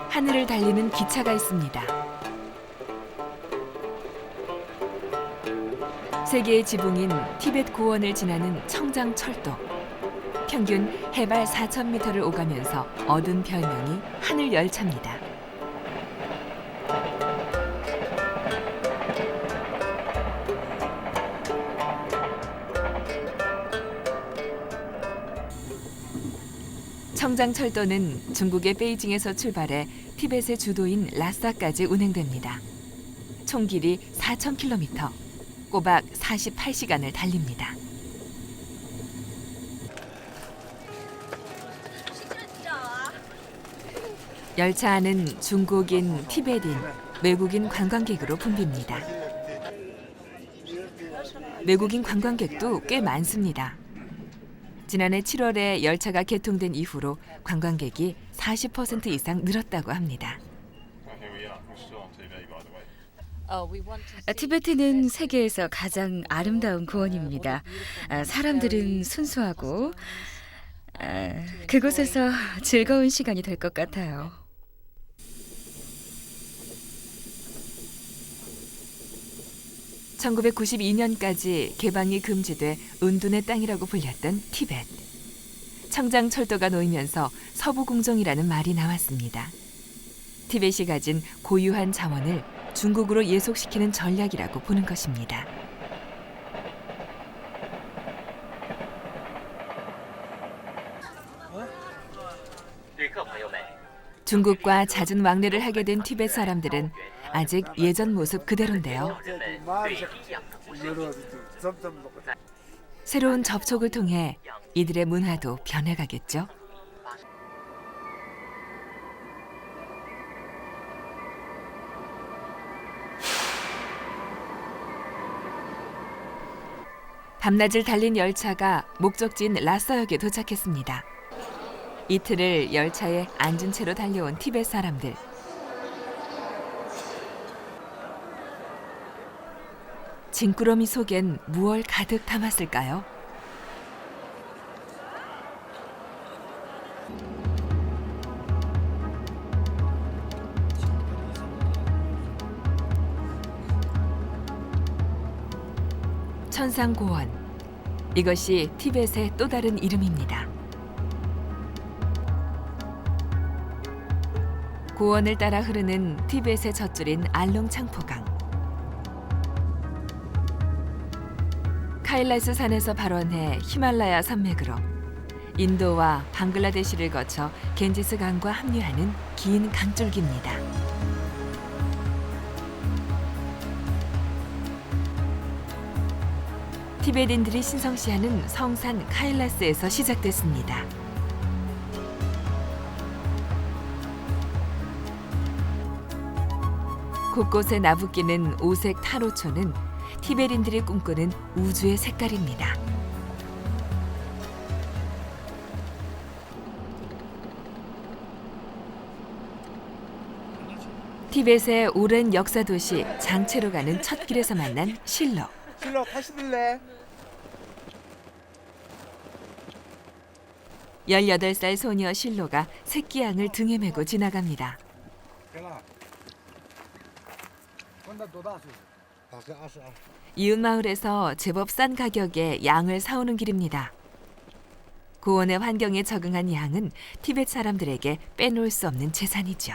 하늘을 달리는 기차가 있습니다. 세계의 지붕인 티벳 고원을 지나는 청장철도. 평균 해발 4,000m를 오가면서 얻은 별명이 하늘열차입니다. 청장철도는 중국의 베이징에서 출발해 티벳의 주도인 라싸까지 운행됩니다. 총 길이 4,000km, 꼬박 48시간을 달립니다. 열차 안은 중국인, 티베트인, 외국인 관광객으로 붐빕니다. 외국인 관광객도 꽤 많습니다. 지난해 7월에 열차가 개통된 이후로 관광객이 40% 이상 늘었다고 합니다. 티베트는 세계에서 가장 아름다운 고원입니다. 사람들은 순수하고 그곳에서 즐거운 시간이 될 것 같아요. (1992년까지) 개방이 금지돼 은둔의 땅이라고 불렸던 티벳. 청장철도가 놓이면서 서부공정이라는 말이 나왔습니다. 티벳이 가진 고유한 자원을 중국으로 예속시키는 전략이라고 보는 것입니다. 중국과 잦은 왕래를 하게 된 티벳 사람들은 아직 예전 모습 그대로인데요. 새로운 접촉을 통해 이들의 문화도 변해가겠죠. 밤낮을 달린 열차가 목적지인 라싸역에 도착했습니다. 이틀을 열차에 앉은 채로 달려온 티벳 사람들. 짐꾸러미 속엔 무얼 가득 담았을까요? 천상고원. 이것이 티벳의 또 다른 이름입니다. 고원을 따라 흐르는 티벳의 젖줄인 알롱창포강. 카일라스 산에서 발원해 히말라야 산맥으로 인도와 방글라데시를 거쳐 겐지스 강과 합류하는 긴 강줄기입니다. 티베트인들이 신성시하는 성산 카일라스에서 시작됐습니다. 곳곳에 나부끼는 오색 타로초는 티베트인들이 꿈꾸는 우주의 색깔입니다. 티벳의 오랜 역사 도시 장체로 가는 첫 길에서 만난 실로. 실로 타시들래? 18살 소녀 실로가 새끼양을 등에 메고 지나갑니다. 이웃 마을에서 제법 싼 가격에 양을 사오는 길입니다. 고원의 환경에 적응한 양은 티벳 사람들에게 빼놓을 수 없는 재산이죠.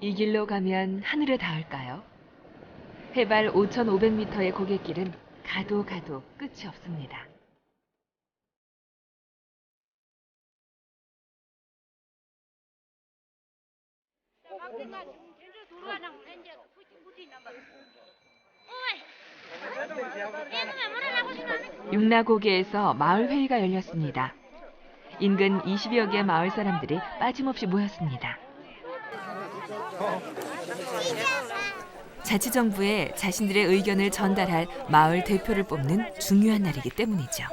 이 길로 가면 하늘에 닿을까요? 해발 5,500m의 고갯길은 가도 끝이 없습니다. 육나고개에서 마을 회의가 열렸습니다. 인근 20여 개 마을 사람들이 빠짐없이 모였습니다. 자치정부에 자신들의 의견을 전달할 마을 대표를 뽑는 중요한 날이기 때문이죠.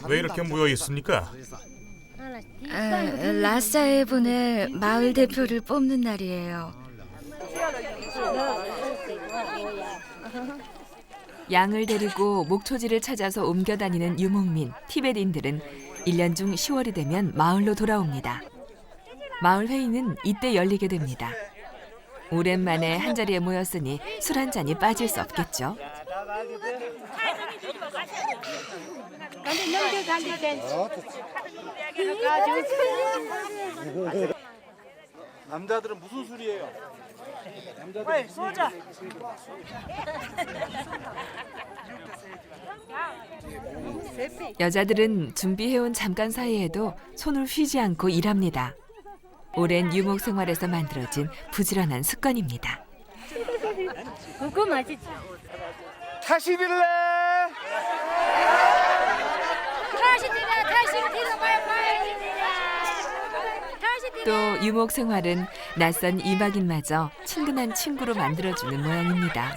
왜 이렇게 모여 있습니까? 라싸에 보낼 마을 대표를 뽑는 날이에요. 양을 데리고 목초지를 찾아서 옮겨 다니는 유목민, 티베트인들은 1년 중 10월이 되면 마을로 돌아옵니다. 마을 회의는 이때 열리게 됩니다. 오랜만에 한자리에 모였으니 술 한 잔이 빠질 수 없겠죠. 남자들은 무슨 술이에요? 빨리 쏘자. 여자들은 준비해온 잠깐 사이에도 손을 휘지 않고 일합니다. 오랜 유목 생활에서 만들어진 부지런한 습관입니다. 그거 맛있지. 다시 빌래? 또 유목 생활은 낯선 이박인마저 친근한 친구로 만들어주는 모양입니다.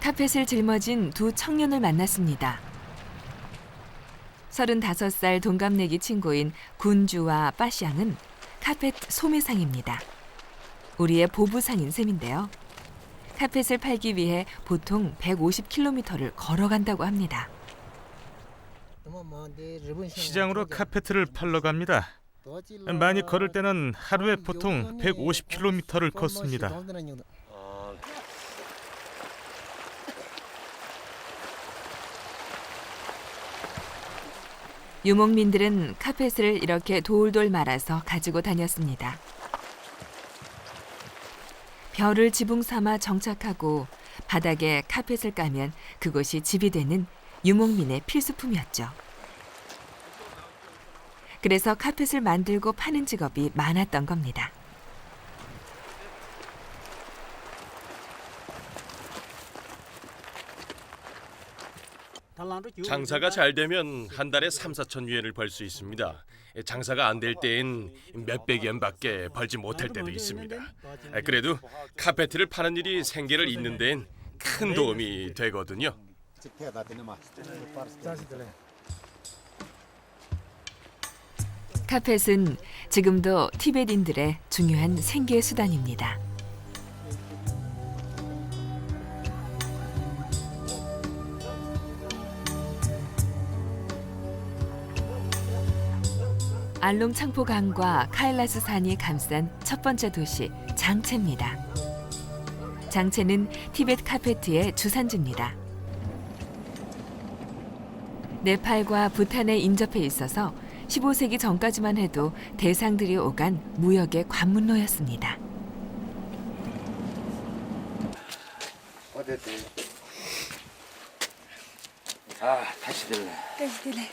카펫을 짊어진 두 청년을 만났습니다. 35살 동갑내기 친구인 군주와 빠시양은 카펫 소매상입니다. 우리의 보부상인 셈인데요. 카펫을 팔기 위해 보통 150km를 걸어간다고 합니다. 시장으로 카페트를 팔러 갑니다. 많이 걸을 때는 하루에 보통 150km를 걷습니다. 유목민들은 카펫을 이렇게 돌돌 말아서 가지고 다녔습니다. 벼를 지붕 삼아 정착하고 바닥에 카펫을 까면 그곳이 집이 되는 유목민의 필수품이었죠. 그래서 카펫을 만들고 파는 직업이 많았던 겁니다. 장사가 잘 되면 한 달에 3, 4천 위엔을 벌 수 있습니다. 장사가 안 될 때엔 몇백 위엔밖에 벌지 못할 때도 있습니다. 그래도 카페트를 파는 일이 생계를 잇는 데엔 큰 도움이 되거든요. 카펫은 지금도 티베트인들의 중요한 생계 수단입니다. 알롱창포 강과 카일라스 산이 감싼 첫 번째 도시 장체입니다. 장체는 티베트 카페트의 주산지입니다. 네팔과 부탄에 인접해 있어서 15세기 전까지만 해도 대상들이 오간 무역의 관문로였습니다. 다시 들래.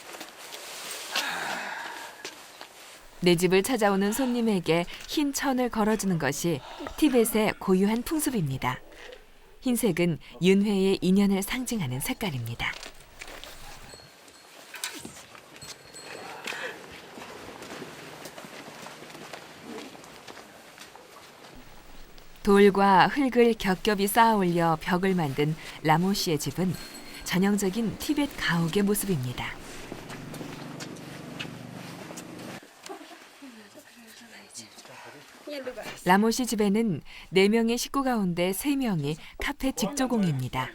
내 집을 찾아오는 손님에게 흰 천을 걸어주는 것이 티벳의 고유한 풍습입니다. 흰색은 윤회의 인연을 상징하는 색깔입니다. 돌과 흙을 겹겹이 쌓아 올려 벽을 만든 라모 씨의 집은 전형적인 티벳 가옥의 모습입니다. 라모 씨 집에는 4명의 식구 가운데 3명이 카페 직조공입니다.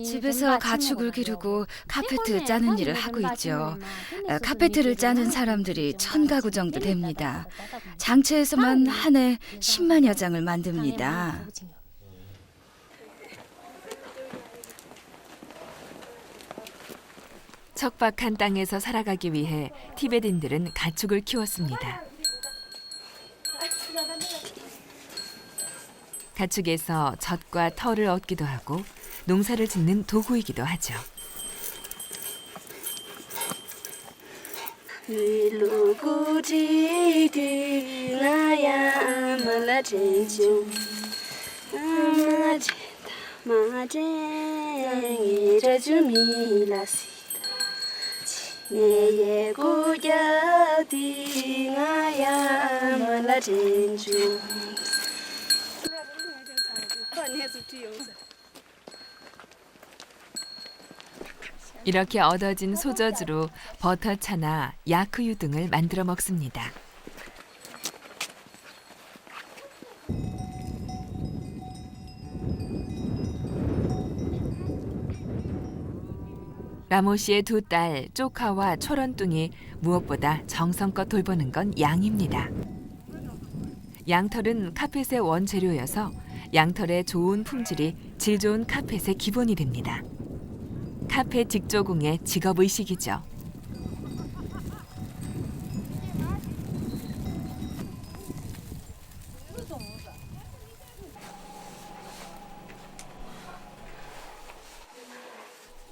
집에서 가축을 기르고 카페트 짜는 일을 하고 있죠. 카페트를 짜는 사람들이 1000가구 정도 됩니다. 장체에서만 한 해 10만여 장을 만듭니다. 척박한 땅에서 살아가기 위해 티베트인들은 가축을 키웠습니다. 가축에서 젖과 털을 얻기도 하고 농사를 짓는 도구이기도 하죠. 이렇게 얻어진 소젖으로 버터차나 야크유 등을 만들어 먹습니다. 라모 씨의 두 딸 쪼카와 초런뚱이 무엇보다 정성껏 돌보는 건 양입니다. 양털은 카펫의 원재료여서 양털의 좋은 품질이 질 좋은 카펫의 기본이 됩니다. 카펫 직조공의 직업의식이죠.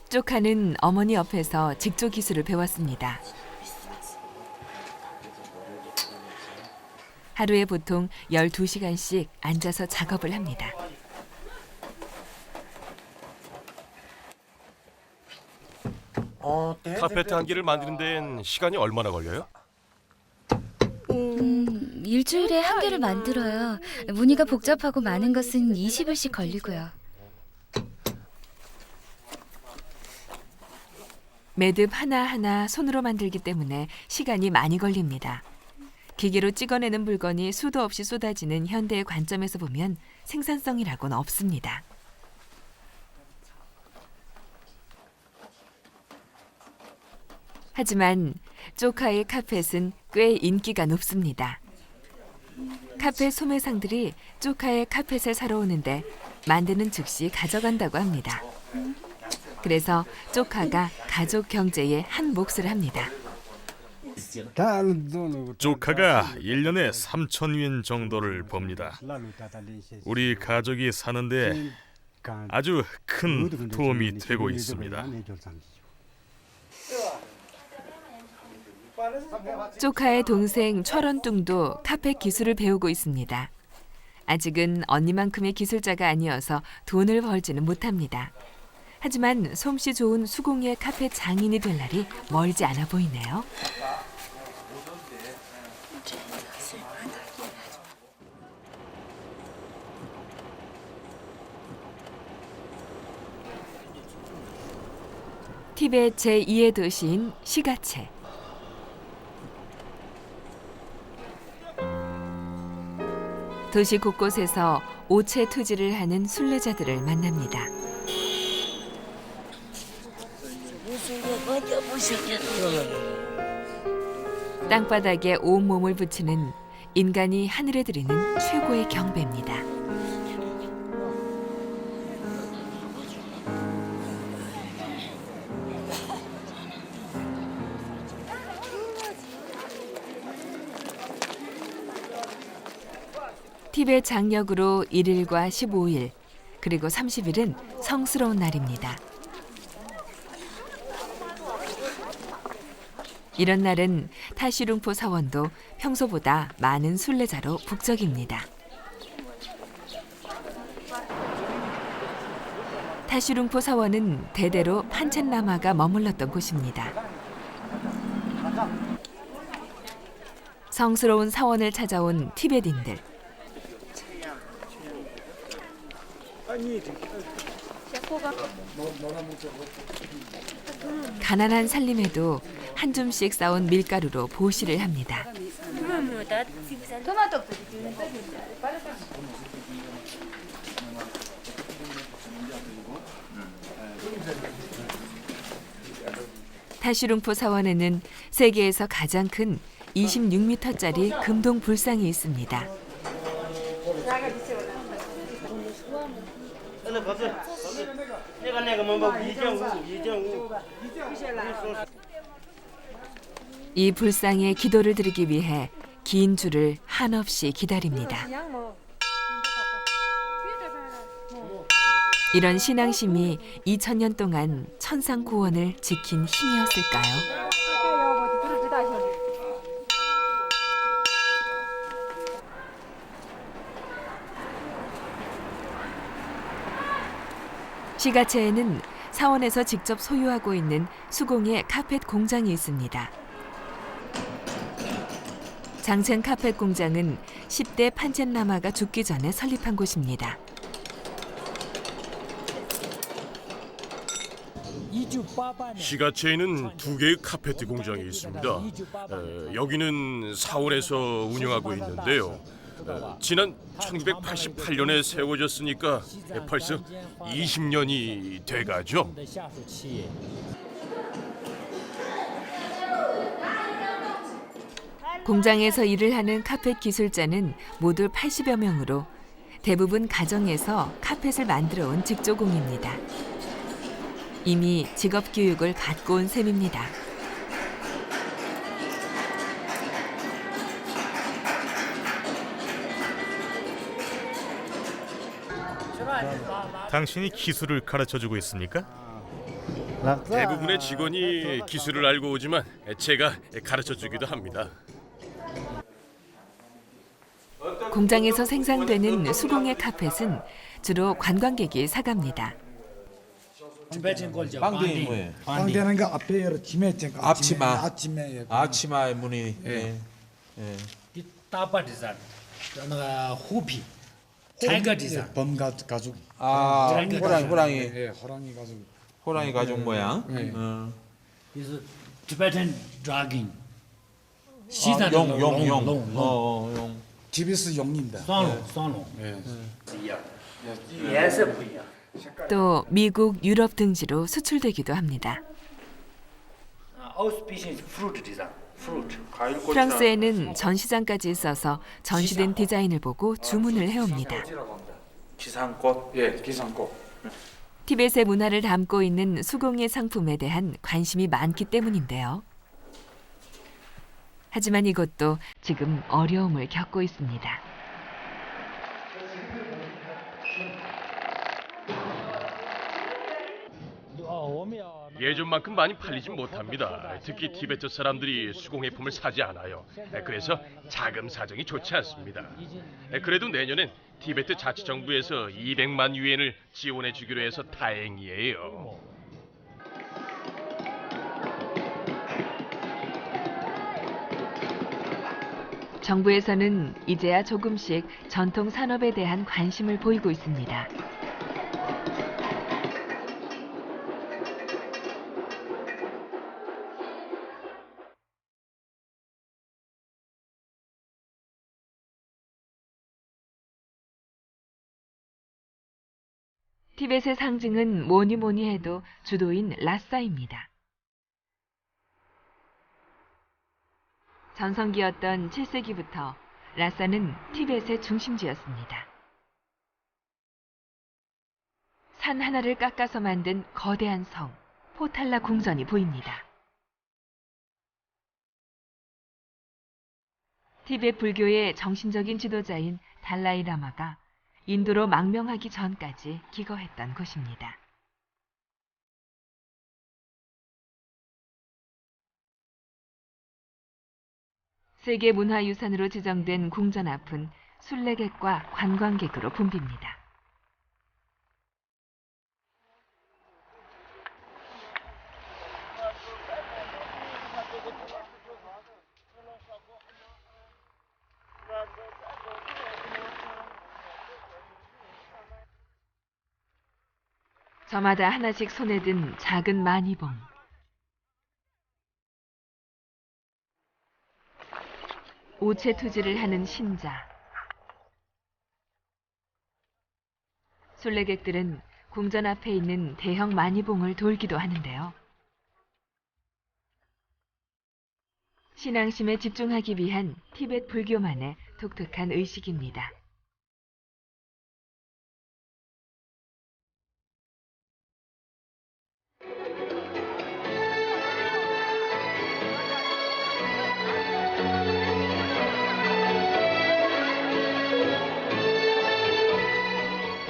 쪼카는 어머니 옆에서 직조 기술을 배웠습니다. 하루에 보통 12시간씩 앉아서 작업을 합니다. 카페트 한 개를 만드는 데는 시간이 얼마나 걸려요? 일주일에 한 개를 만들어요. 무늬가 복잡하고 많은 것은 20일씩 걸리고요. 매듭 하나하나 손으로 만들기 때문에 시간이 많이 걸립니다. 기계로 찍어내는 물건이 수도 없이 쏟아지는 현대의 관점에서 보면 생산성이라고는 없습니다. 하지만 쪼카의 카펫은 꽤 인기가 높습니다. 카펫 소매상들이 쪼카의 카펫을 사러 오는데 만드는 즉시 가져간다고 합니다. 그래서 쪼카가 가족 경제의 한 몫을 합니다. 조카가 1년에 3,000위엔 정도를 법니다. 우리 가족이 사는데 아주 큰 도움이 되고 있습니다. 쪼카의 동생 철원뚱도 카펫 기술을 배우고 있습니다. 아직은 언니만큼의 기술자가 아니어서 돈을 벌지는 못합니다. 하지만 솜씨 좋은 수공예 카펫 장인이 될 날이 멀지 않아 보이네요. 티벳 제2의 도시인 시가체. 도시 곳곳에서 오체 투지를 하는 순례자들을 만납니다. 땅바닥에 온몸을 붙이는 인간이 하늘에 드리는 최고의 경배입니다. 티벳 장력으로 1일과 15일, 그리고 30일은 성스러운 날입니다. 이런 날은 타시룽포 사원도 평소보다 많은 순례자로 북적입니다. 타시룽포 사원은 대대로 판첸라마가 머물렀던 곳입니다. 성스러운 사원을 찾아온 티베딘들. 가난한 살림에도 한 줌씩 쌓은 밀가루로 보시를 합니다. 타시룽포 사원에는 세계에서 가장 큰 26m짜리 금동 불상이 있습니다. 이 불상에 기도를 드리기 위해 긴 줄을 한없이 기다립니다. 이런 신앙심이 2000년 동안 천상고원을 지킨 힘이었을까요? 시가체에는 사원에서 직접 소유하고 있는 수공예 카펫 공장이 있습니다. 장첸 카펫 공장은 10대 판첸라마가 죽기 전에 설립한 곳입니다. 시가체에는 2개의 카페트 공장이 있습니다. 여기는 사원에서 운영하고 있는데요. 지난 1988년에 세워졌으니까 벌써 20년이 돼가죠. 공장에서 일을 하는 카펫 기술자는 모두 80여 명으로 대부분 가정에서 카펫을 만들어 온 직조공입니다. 이미 직업 교육을 받고 온 셈입니다. 당신이 기술을 가르쳐주고 있습니까? 대부분의 직원이 기술을 알고 오지만 제가 가르쳐주기도 합니다. 공장에서 생산되는 수공예 카펫은 주로 관광객이 사갑니다. 빵댕이 뭐예요? 빵되는 거 앞에 여러 지메쟁 앞치마. 앞치마에 앞치마의 무늬. 따바 디자인, 호피, 타이거 디자인. 범 가죽 아, 호랑이. 예, 호랑이 가죽 호랑이 가죽 모양. 네. is Tibetan dragging. 용. 용. 집에서 용입니다. 쌍로. 예. 또 미국, 유럽 등지로 수출되기도 합니다. Auspicious fruit design. fruit. 프랑스에는 전시장까지 있어서 전시된 디자인을 보고 주문을 해옵니다. 기상꽃. 예, 기상꽃. 티벳의 문화를 담고 있는 수공예 상품에 대한 관심이 많기 때문인데요. 하지만 이것도 지금 어려움을 겪고 있습니다. 예전만큼 많이 팔리진 못합니다. 특히 티베트 사람들이 수공예품을 사지 않아요. 그래서 자금 사정이 좋지 않습니다. 그래도 내년엔 티베트 자치정부에서 200만 유엔을 지원해 주기로 해서 다행이에요. 정부에서는 이제야 조금씩 전통 산업에 대한 관심을 보이고 있습니다. 티벳의 상징은 뭐니 뭐니 해도 주도인 라싸입니다. 전성기였던 7세기부터 라싸는 티벳의 중심지였습니다. 산 하나를 깎아서 만든 거대한 성, 포탈라 궁전이 보입니다. 티벳 불교의 정신적인 지도자인 달라이 라마가 인도로 망명하기 전까지 기거했던 곳입니다. 세계문화유산으로 지정된 궁전 앞은 순례객과 관광객으로 붐빕니다. 저마다 하나씩 손에 든 작은 마니봉. 오체 투지를 하는 신자. 순례객들은 궁전 앞에 있는 대형 마니봉을 돌기도 하는데요. 신앙심에 집중하기 위한 티벳 불교만의 독특한 의식입니다.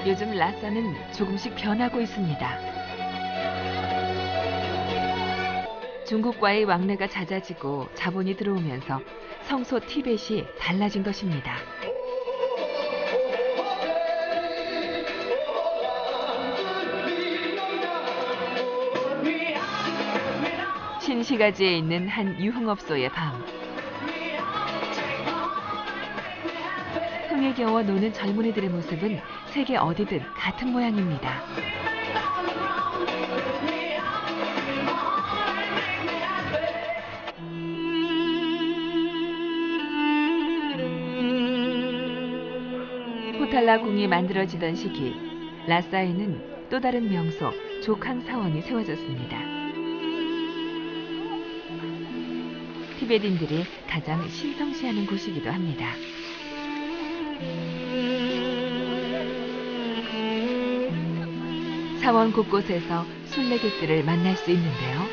요즘 라싸는 조금씩 변하고 있습니다. 중국과의 왕래가 잦아지고 자본이 들어오면서 성소 티벳이 달라진 것입니다. 신시가지에 있는 한 유흥업소의 밤. 흥에 겨워 노는 젊은이들의 모습은 세계 어디든 같은 모양입니다. 포탈라궁이 만들어지던 시기, 라싸에는 또 다른 명소 조캉 사원이 세워졌습니다. 티베딘들이 가장 신성시하는 곳이기도 합니다. 사원 곳곳에서 순례객들을 만날 수 있는데요.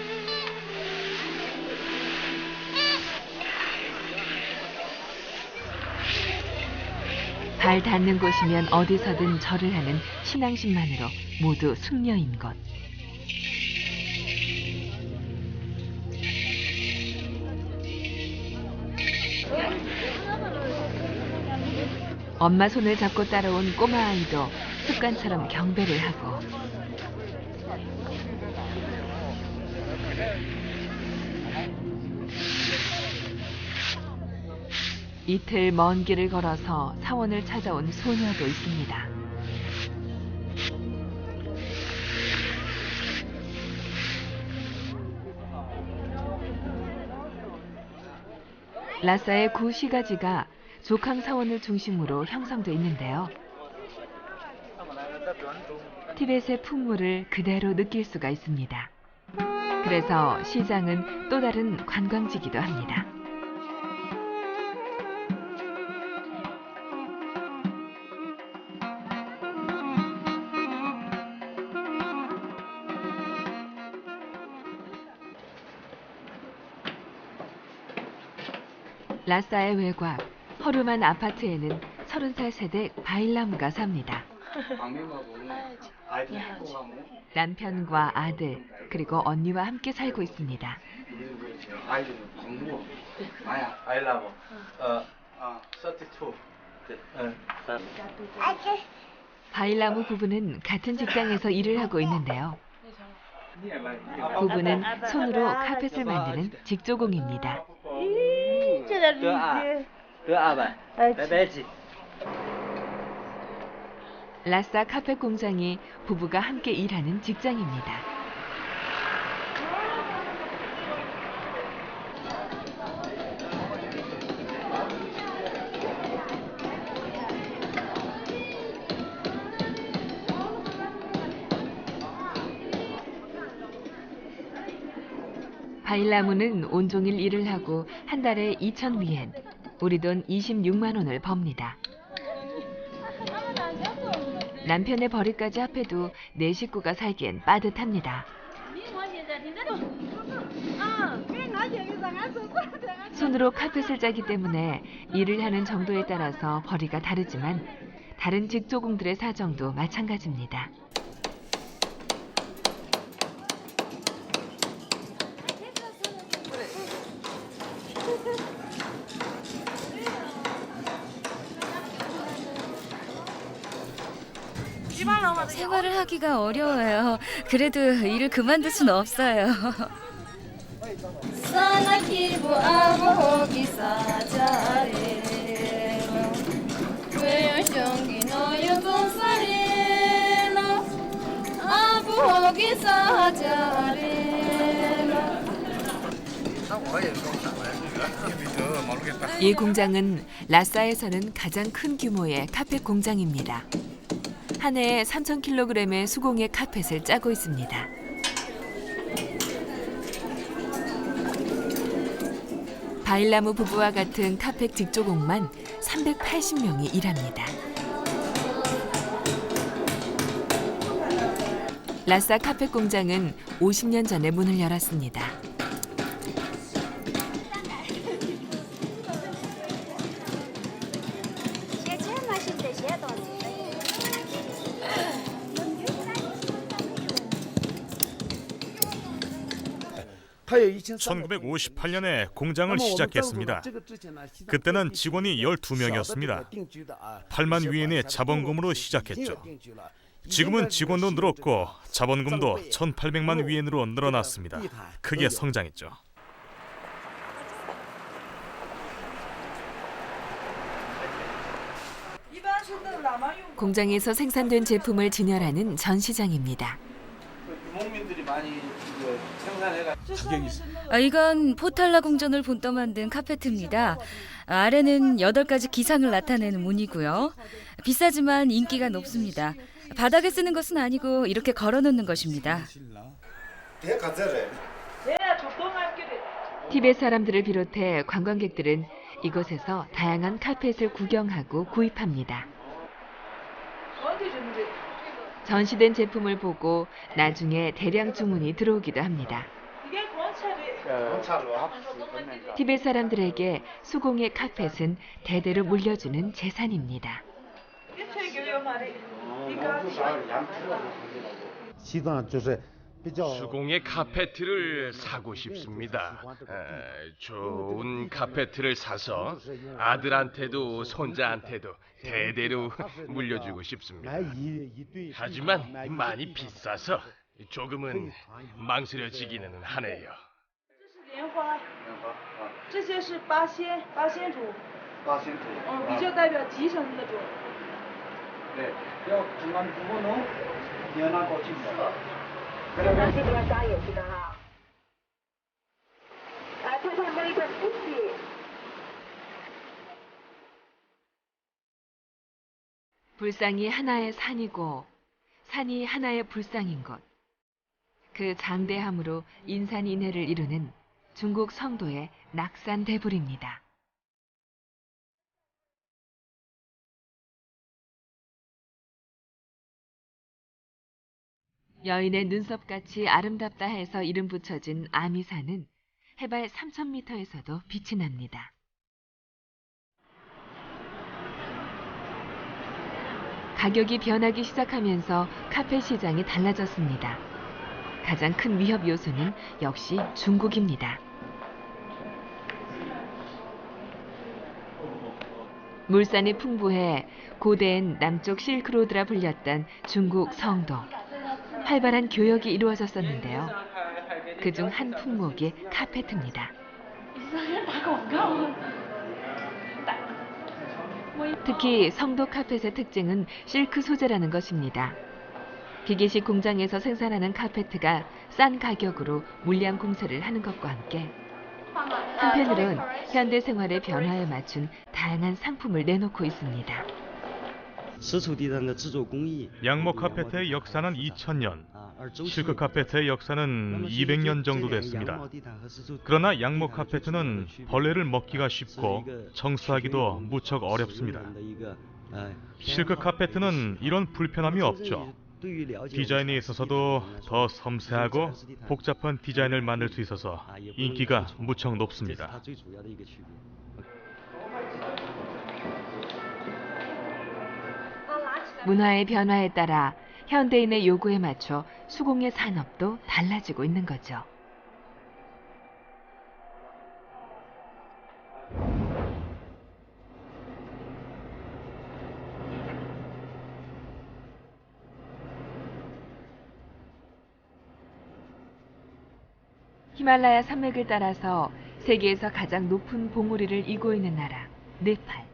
발 닿는 곳이면 어디서든 절을 하는 신앙심만으로 모두 숙녀인 것. 엄마 손을 잡고 따라온 꼬마 아이도 습관처럼 경배를 하고 이틀 먼 길을 걸어서 사원을 찾아온 소녀도 있습니다. 라싸의 구시가지가 조캉 사원을 중심으로 형성돼 있는데요. 티벳의 풍물을 그대로 느낄 수가 있습니다. 그래서 시장은 또 다른 관광지이기도 합니다. 라싸의 외곽, 허름한 아파트에는 30살 세대 바일라무가 삽니다. 남편과 아들, 그리고 언니와 함께 살고 있습니다. 바일라무 부부는 같은 직장에서 일을 하고 있는데요. 부부는 손으로 카펫을 만드는 직조공입니다. 라싸 카펫 공장이 부부가 함께 일하는 직장입니다. 바일라무는 온종일 일을 하고 한 달에 2,000위엔, 우리 돈 26만 원을 법니다. 남편의 벌이까지 합해도 네 식구가 살기엔 빠듯합니다. 손으로 카펫을 짜기 때문에 일을 하는 정도에 따라서 벌이가 다르지만 다른 직조공들의 사정도 마찬가지입니다. 생활을 하기가 어려워요. 그래도 일을 그만둘 수는 없어요. 이 공장은 라싸에서는 가장 큰 규모의 카펫 공장입니다. 한 해에 3,000kg의 수공예 카펫을 짜고 있습니다. 바일라무 부부와 같은 카펫 직조공만 380명이 일합니다. 라싸 카펫 공장은 50년 전에 문을 열었습니다. 1958년에 공장을 시작했습니다. 그때는 직원이 12명이었습니다. 8만 위엔의 자본금으로 시작했죠. 지금은 직원도 늘었고 자본금도 1,800만 위엔으로 늘어났습니다. 크게 성장했죠. 공장에서 생산된 제품을 진열하는 전시장입니다. 유목민들이 많이 생산해가. 이건 포탈라 궁전을 본떠 만든 카페트입니다. 아래는 8가지 기상을 나타내는 문이고요. 비싸지만 인기가 높습니다. 바닥에 쓰는 것은 아니고 이렇게 걸어놓는 것입니다. 티벳 사람들을 비롯해 관광객들은 이곳에서 다양한 카펫을 구경하고 구입합니다. 전시된 제품을 보고 나중에 대량 주문이 들어오기도 합니다. 티벳 사람들에게 수공예 카펫은 대대로 물려주는 재산입니다. 수공예 카페트를 사고 싶습니다. 좋은 카페트를 사서 아들한테도 손자한테도 대대로 물려주고 싶습니다. 하지만 많이 비싸서 조금은 망설여지기는 하네요. 这些是八仙竹，比较代表吉祥的那种。 네. 중간 부분은 연한 꽃입니다. 불상이 하나의 산이고 산이 하나의 불상인 것. 그 장대함으로 인산인해를 이루는 중국 성도의 낙산대불입니다. 여인의 눈썹같이 아름답다 해서 이름 붙여진 아미산은 해발 3,000m에서도 빛이 납니다. 가격이 변하기 시작하면서 카페 시장이 달라졌습니다. 가장 큰 위협 요소는 역시 중국입니다. 물산이 풍부해 고대엔 남쪽 실크로드라 불렸던 중국 성도. 활발한 교역이 이루어졌었는데요. 그중 한 품목이 카페트입니다. 특히 성도 카펫의 특징은 실크 소재라는 것입니다. 기계식 공장에서 생산하는 카페트가 싼 가격으로 물량 공세를 하는 것과 함께 한편으론 현대 생활의 변화에 맞춘 다양한 상품을 내놓고 있습니다. 양모 카페트의 역사는 2000년, 실크 카페트의 역사는 200년 정도 됐습니다. 그러나 양모 카페트는 벌레를 먹기가 쉽고 청소하기도 무척 어렵습니다. 실크 카페트는 이런 불편함이 없죠. 디자인에 있어서도 더 섬세하고 복잡한 디자인을 만들 수 있어서 인기가 무척 높습니다. 문화의 변화에 따라 현대인의 요구에 맞춰 수공예 산업도 달라지고 있는 거죠. 히말라야 산맥을 따라서 세계에서 가장 높은 봉우리를 이고 있는 나라, 네팔.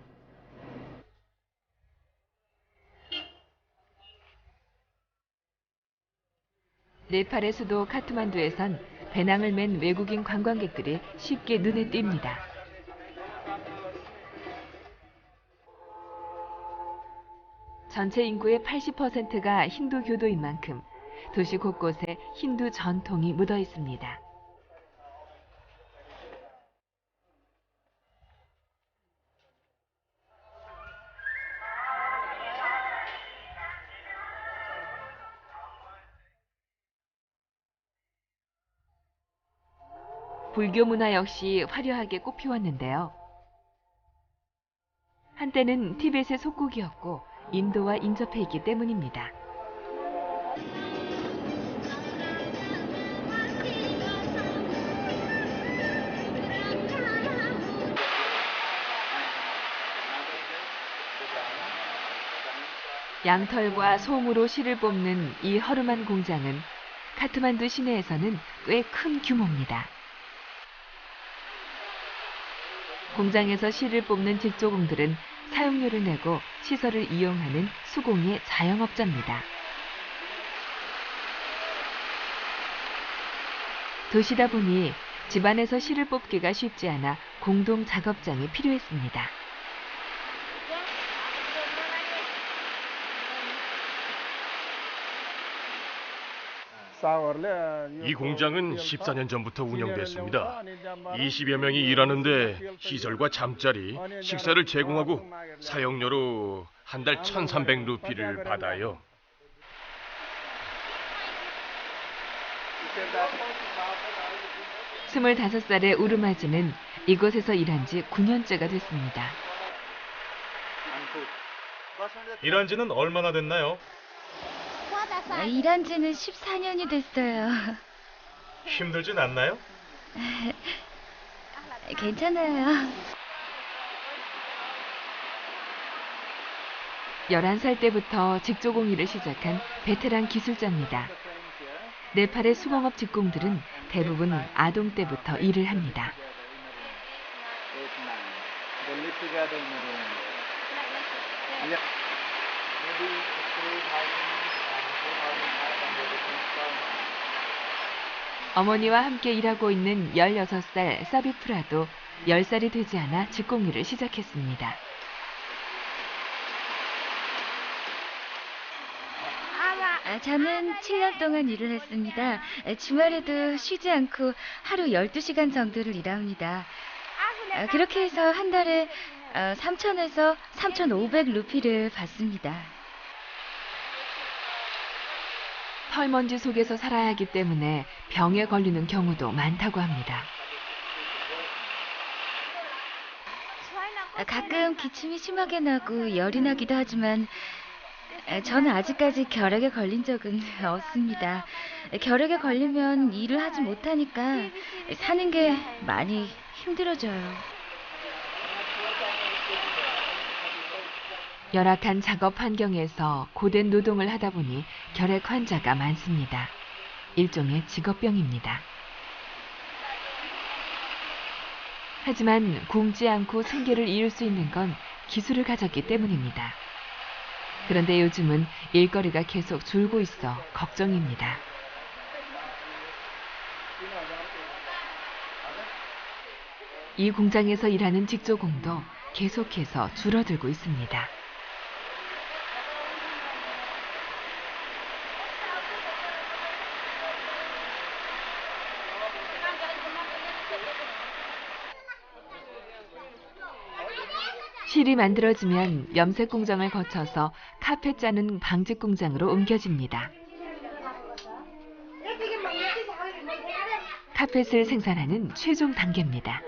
네팔의 수도 카트만두에선 배낭을 맨 외국인 관광객들이 쉽게 눈에 띕니다. 전체 인구의 80%가 힌두 교도인 만큼 도시 곳곳에 힌두 전통이 묻어 있습니다. 불교 문화 역시 화려하게 꽃피웠는데요. 한때는 티벳의 속국이었고 인도와 인접해 있기 때문입니다. 양털과 솜으로 실을 뽑는 이 허름한 공장은 카트만두 시내에서는 꽤 큰 규모입니다. 공장에서 실을 뽑는 직조공들은 사용료를 내고 시설을 이용하는 수공예 자영업자입니다. 도시다 보니 집안에서 실을 뽑기가 쉽지 않아 공동 작업장이 필요했습니다. 이 공장은 14년 전부터 운영됐습니다. 20여 명이 일하는데 시설과 잠자리, 식사를 제공하고 사용료로 한 달 1,300루피를 받아요. 스물다섯 살의 우르마지는 이곳에서 일한 지 9년째가 됐습니다. 일한 지는 얼마나 됐나요? 일한 지는 14년이 됐어요. 힘들진 않나요? 괜찮아요. 11살 때부터 직조공 일을 시작한 베테랑 기술자입니다. 네팔의 수공업 직공들은 대부분 아동 때부터 일을 합니다. 어머니와 함께 일하고 있는 16살 사비프라도 10살이 되지 않아 직공 일을 시작했습니다. 저는 7년 동안 일을 했습니다. 주말에도 쉬지 않고 하루 12시간 정도를 일합니다. 그렇게 해서 한 달에 3,000에서 3,500루피를 받습니다. 털먼지 속에서 살아야 하기 때문에 병에 걸리는 경우도 많다고 합니다. 가끔 기침이 심하게 나고 열이 나기도 하지만 저는 아직까지 결핵에 걸린 적은 없습니다. 결핵에 걸리면 일을 하지 못하니까 사는 게 많이 힘들어져요. 열악한 작업 환경에서 고된 노동을 하다 보니 결핵 환자가 많습니다. 일종의 직업병입니다. 하지만 굶지 않고 생계를 이을 수 있는 건 기술을 가졌기 때문입니다. 그런데 요즘은 일거리가 계속 줄고 있어 걱정입니다. 이 공장에서 일하는 직조공도 계속해서 줄어들고 있습니다. 실이 만들어지면 염색 공정을 거쳐서 카펫 짜는 방직 공장으로 옮겨집니다. 카펫을 생산하는 최종 단계입니다.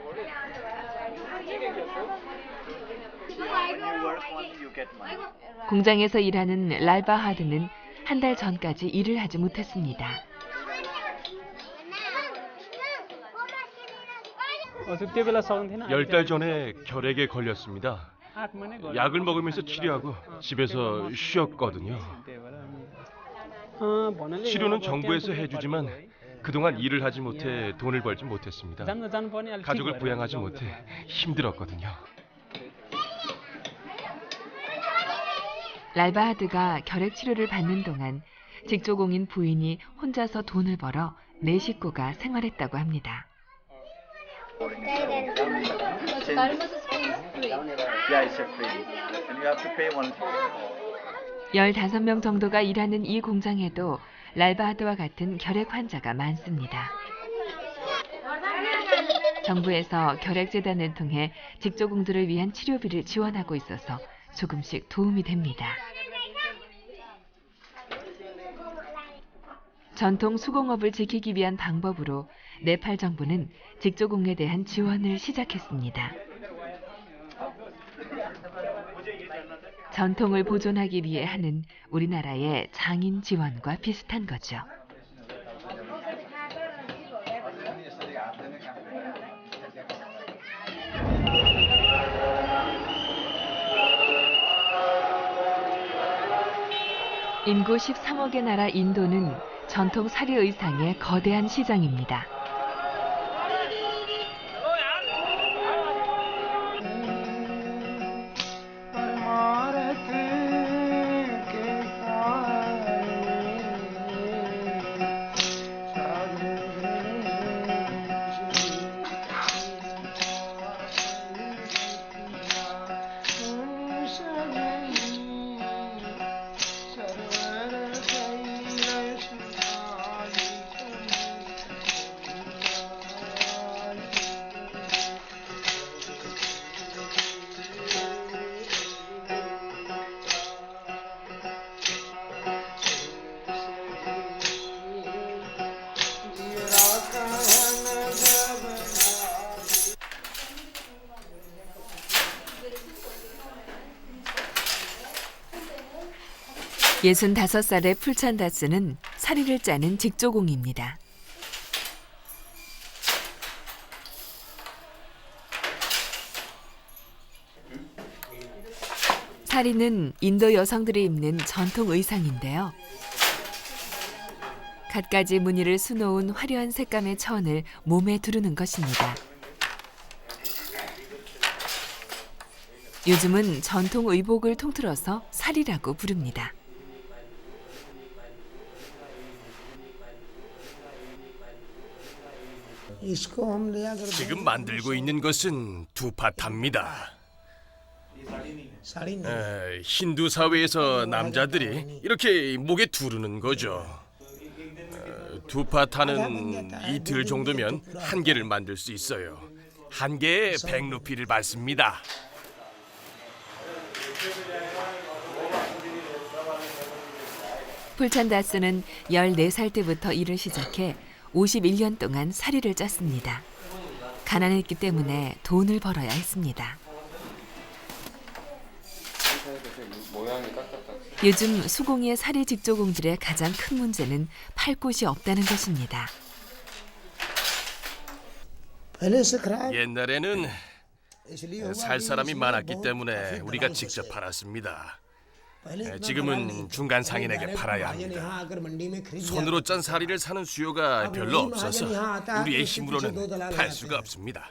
공장에서 일하는 랄바하드는 한 달 전까지 일을 하지 못했습니다. 10달 전에 결핵에 걸렸습니다. 약을 먹으면서 치료하고 집에서 쉬었거든요. 치료는 정부에서 해주지만 그동안 일을 하지 못해 돈을 벌지 못했습니다. 가족을 부양하지 못해 힘들었거든요. 랄바하드가 결핵 치료를 받는 동안 직조공인 부인이 혼자서 돈을 벌어 네 식구가 생활했다고 합니다. 15명 정도가 일하는 이 공장에도 랄바하드와 같은 결핵 환자가 많습니다. 정부에서 결핵재단을 통해 직조공들을 위한 치료비를 지원하고 있어서 조금씩 도움이 됩니다. 전통 수공업을 지키기 위한 방법으로 네팔 정부는 직조공에 대한 지원을 시작했습니다. 전통을 보존하기 위해 하는 우리나라의 장인 지원과 비슷한 거죠. 인구 13억의 나라 인도는 전통 사리 의상의 거대한 시장입니다. 예순다섯 살의 풀찬다스는 사리를 짜는 직조공입니다. 사리는 인도 여성들이 입는 전통 의상인데요. 갖가지 무늬를 수놓은 화려한 색감의 천을 몸에 두르는 것입니다. 요즘은 전통 의복을 통틀어서 사리라고 부릅니다. 지금 만들고 있는 것은 두파타입니다. 힌두 사회에서 남자들이 이렇게 목에 두르는 거죠. 두파타는 이틀 정도면 한 개를 만들 수 있어요. 한 개에 100루피를 받습니다. 풀찬다스는 14살 때부터 일을 시작해 51년 동안 사리를 짰습니다. 가난했기 때문에 돈을 벌어야 했습니다. 요즘 수공예 사리 직조공들의 가장 큰 문제는 팔 곳이 없다는 것입니다. 옛날에는 살 사람이 많았기 때문에 우리가 직접 팔았습니다. 지금은 중간 상인에게 팔아야 합니다. 손으로 짠 사리를 사는 수요가 별로 없어서 우리의 힘으로는 팔 수가 없습니다.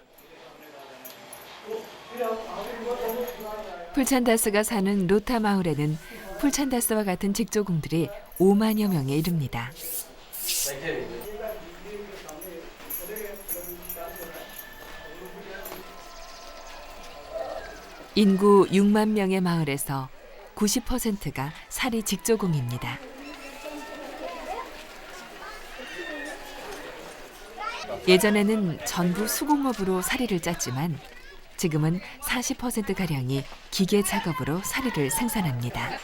풀찬다스가 사는 로타 마을에는 풀찬다스와 같은 직조공들이 5만여 명에 이릅니다. 인구 6만 명의 마을에서 90%가 사리 직조공입니다. 예전에는 전부 수공업으로 사리를 짰지만 지금은 40%가량이 기계 작업으로 사리를 생산합니다.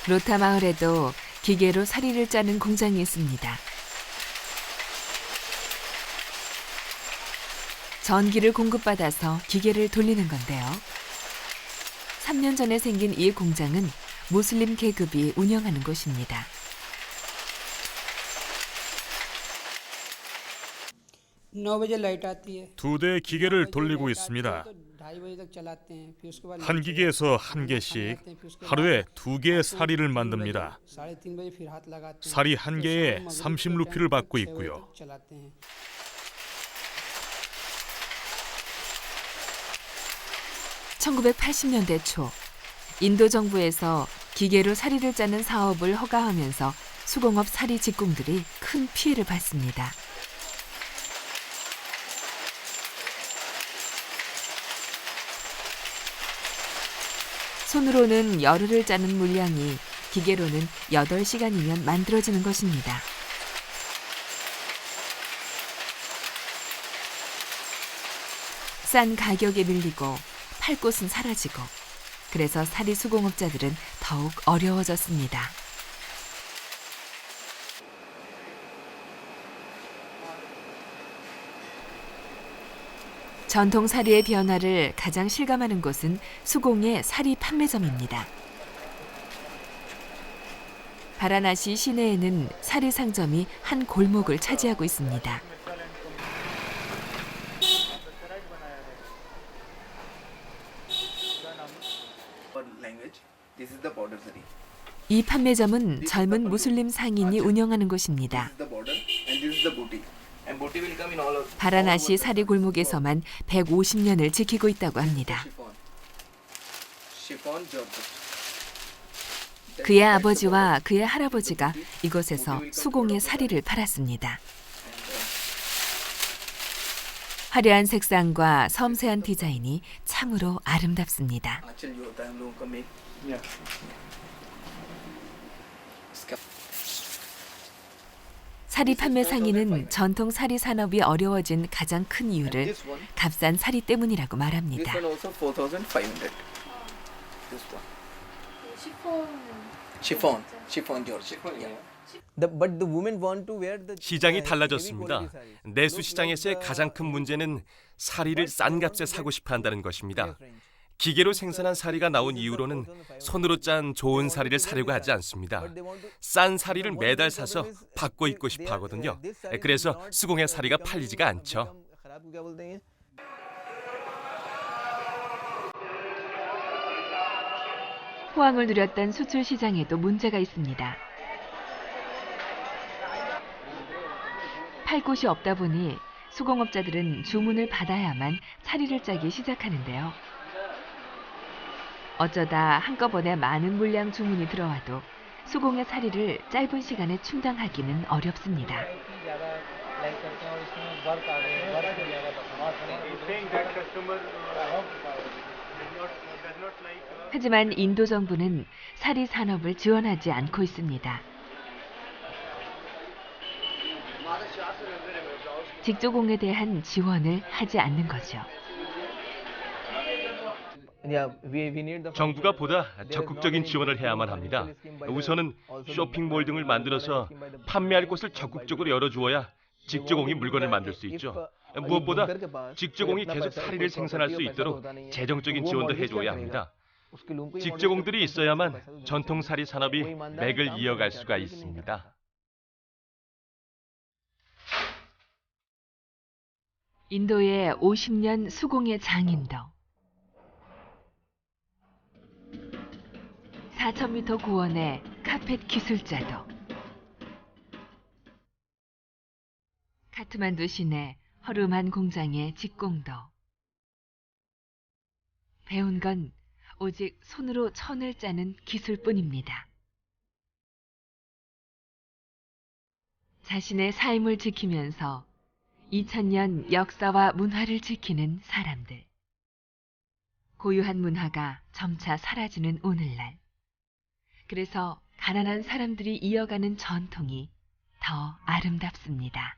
로타 마을에도 기계로 사리를 짜는 공장이 있습니다. 전기를 공급받아서 기계를 돌리는 건데요. 3년 전에 생긴 이 공장은 무슬림 계급이 운영하는 곳입니다. 두 대의 기계를 돌리고 있습니다. 한 기계에서 한 개씩 하루에 2개의 사리를 만듭니다. 사리 한 개에 30루피를 받고 있고요. (1980년대) 초 인도 정부에서 기계로 사리를 짜는 사업을 허가하면서 수공업 사리 직공들이 큰 피해를 봤습니다. 손으로는 열흘을 짜는 물량이 기계로는 8시간이면 만들어지는 것입니다. 싼 가격에 밀리고 팔 곳은 사라지고 그래서 사리 수공업자들은 더욱 어려워졌습니다. 전통 사리의 변화를 가장 실감하는 곳은 수공예 사리 판매점입니다. 바라나시 시내에는 사리 상점이 한 골목을 차지하고 있습니다. 이 판매점은 젊은 무슬림 상인이 운영하는 곳입니다. 바라나시 사리 골목에서만 150년을 지키고 있다고 합니다. 그의 아버지와 그의 할아버지가 이곳에서 수공예 사리를 팔았습니다. 화려한 색상과 섬세한 디자인이 참으로 아름답습니다. 사리 판매 상인은 전통 사리 산업이 어려워진 가장 큰 이유를 값싼 사리 때문이라고 말합니다. 시장이 달라졌습니다. 내수 시장에서의 가장 큰 문제는 사리를 싼 값에 사고 싶어 한다는 것입니다. 기계로 생산한 사리가 나온 이후로는 손으로 짠 좋은 사리를 사려고 하지 않습니다. 싼 사리를 매달 사서 바꿔 입고 싶어 하거든요. 그래서 수공예 사리가 팔리지가 않죠. 호황을 누렸던 수출 시장에도 문제가 있습니다. 팔 곳이 없다 보니 수공업자들은 주문을 받아야만 사리를 짜기 시작하는데요. 어쩌다 한꺼번에 많은 물량 주문이 들어와도 수공예 사리를 짧은 시간에 충당하기는 어렵습니다. 하지만 인도 정부는 사리 산업을 지원하지 않고 있습니다. 직조공에 대한 지원을 하지 않는 거죠. 정부가 보다 적극적인 지원을 해야만 합니다. 우선은 쇼핑몰 등을 만들어서 판매할 곳을 적극적으로 열어주어야 직조공이 물건을 만들 수 있죠. 무엇보다 직조공이 계속 사리를 생산할 수 있도록 재정적인 지원도 해줘야 합니다. 직조공들이 있어야만 전통 사리 산업이 맥을 이어갈 수가 있습니다. 인도의 50년 수공예 장인도, 4,000m 고원의 카펫 기술자도, 카트만두 시내 허름한 공장의 직공도. 배운 건 오직 손으로 천을 짜는 기술뿐입니다. 자신의 삶을 지키면서 2000년 역사와 문화를 지키는 사람들. 고유한 문화가 점차 사라지는 오늘날. 그래서 가난한 사람들이 이어가는 전통이 더 아름답습니다.